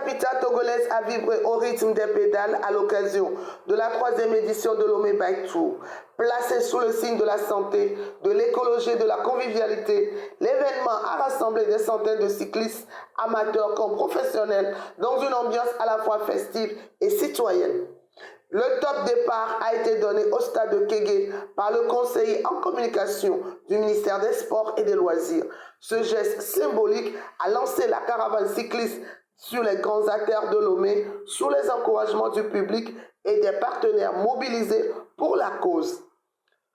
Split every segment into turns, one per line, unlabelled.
capitale togolaise a vibré au rythme des pédales à l'occasion de la 3e édition de Lomé Bike Tour. Placé sous le signe de la santé, de l'écologie et de la convivialité, l'événement a rassemblé des centaines de cyclistes, amateurs comme professionnels, dans une ambiance à la fois festive et citoyenne. Le top départ a été donné au stade de Kégué par le conseiller en communication du ministère des Sports et des Loisirs. Ce geste symbolique a lancé la caravane cycliste sur les grands artères de Lomé sous les encouragements du public et des partenaires mobilisés pour la cause.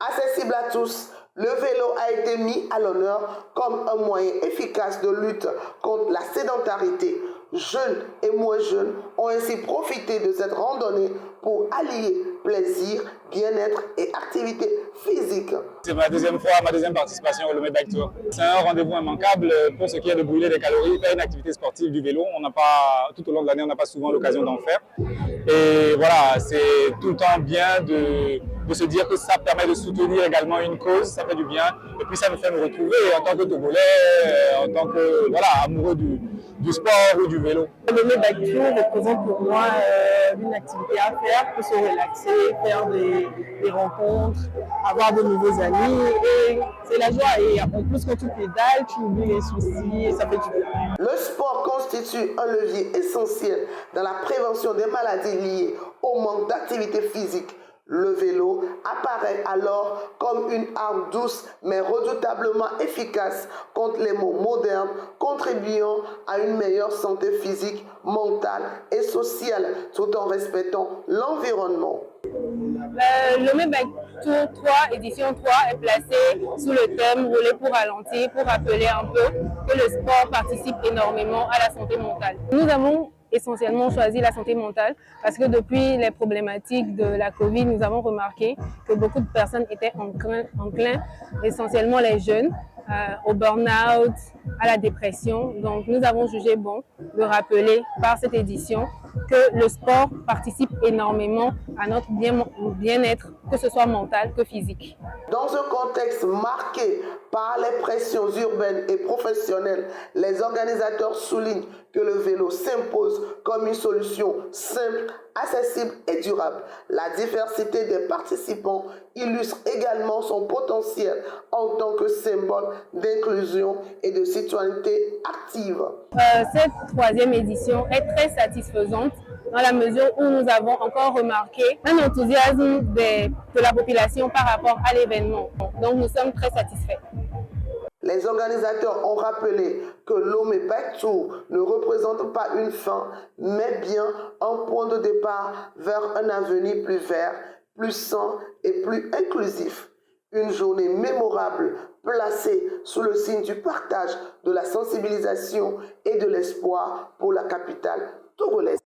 Accessible à tous, le vélo a été mis à l'honneur comme un moyen efficace de lutte contre la sédentarité. Jeunes et moins jeunes ont ainsi profité de cette randonnée pour allier plaisir, bien-être et activité physique.
C'est ma deuxième participation au Lomé Bike Tour. C'est un rendez-vous immanquable pour ce qui est de brûler des calories, faire une activité sportive du vélo. Tout au long de l'année, on n'a pas souvent l'occasion d'en faire. Et voilà, c'est tout le temps bien de se dire que ça permet de soutenir également une cause, ça fait du bien. Et puis ça nous fait nous retrouver en tant que Togolais, en tant que amoureux du sport ou du vélo.
Le Lomé Bike Tour représente pour moi une activité à faire pour se relaxer, faire des rencontres, avoir de nouveaux amis. Et c'est la joie. Et en plus, quand tu pédales, tu oublies les soucis et ça fait du bien.
Le sport constitue un levier essentiel dans la prévention des maladies liées au manque d'activité physique. Le vélo apparaît alors comme une arme douce mais redoutablement efficace contre les maux modernes, contribuant à une meilleure santé physique, mentale et sociale tout en respectant l'environnement.
Le Lomé Bike Tour 3, édition 3, est placé sous le thème Rouler pour ralentir, pour rappeler un peu que le sport participe énormément à la santé mentale. Nous avons essentiellement choisi la santé mentale parce que depuis les problématiques de la Covid, nous avons remarqué que beaucoup de personnes étaient enclins, essentiellement les jeunes, au burn-out, à la dépression. Donc nous avons jugé bon de rappeler par cette édition que le sport participe énormément à notre bien-être, que ce soit mental que physique.
Dans un contexte marqué par les pressions urbaines et professionnelles, les organisateurs soulignent que le vélo s'impose comme une solution simple, accessible et durable. La diversité des participants illustre également son potentiel en tant que symbole d'inclusion et de citoyenneté active.
Cette 3e édition est très satisfaisante dans la mesure où nous avons encore remarqué un enthousiasme de la population par rapport à l'événement. Donc nous sommes très satisfaits.
Les organisateurs ont rappelé que Lomé Bike Tour ne représente pas une fin, mais bien un point de départ vers un avenir plus vert, plus sain et plus inclusif. Une journée mémorable placée sous le signe du partage, de la sensibilisation et de l'espoir pour la capitale togolaise.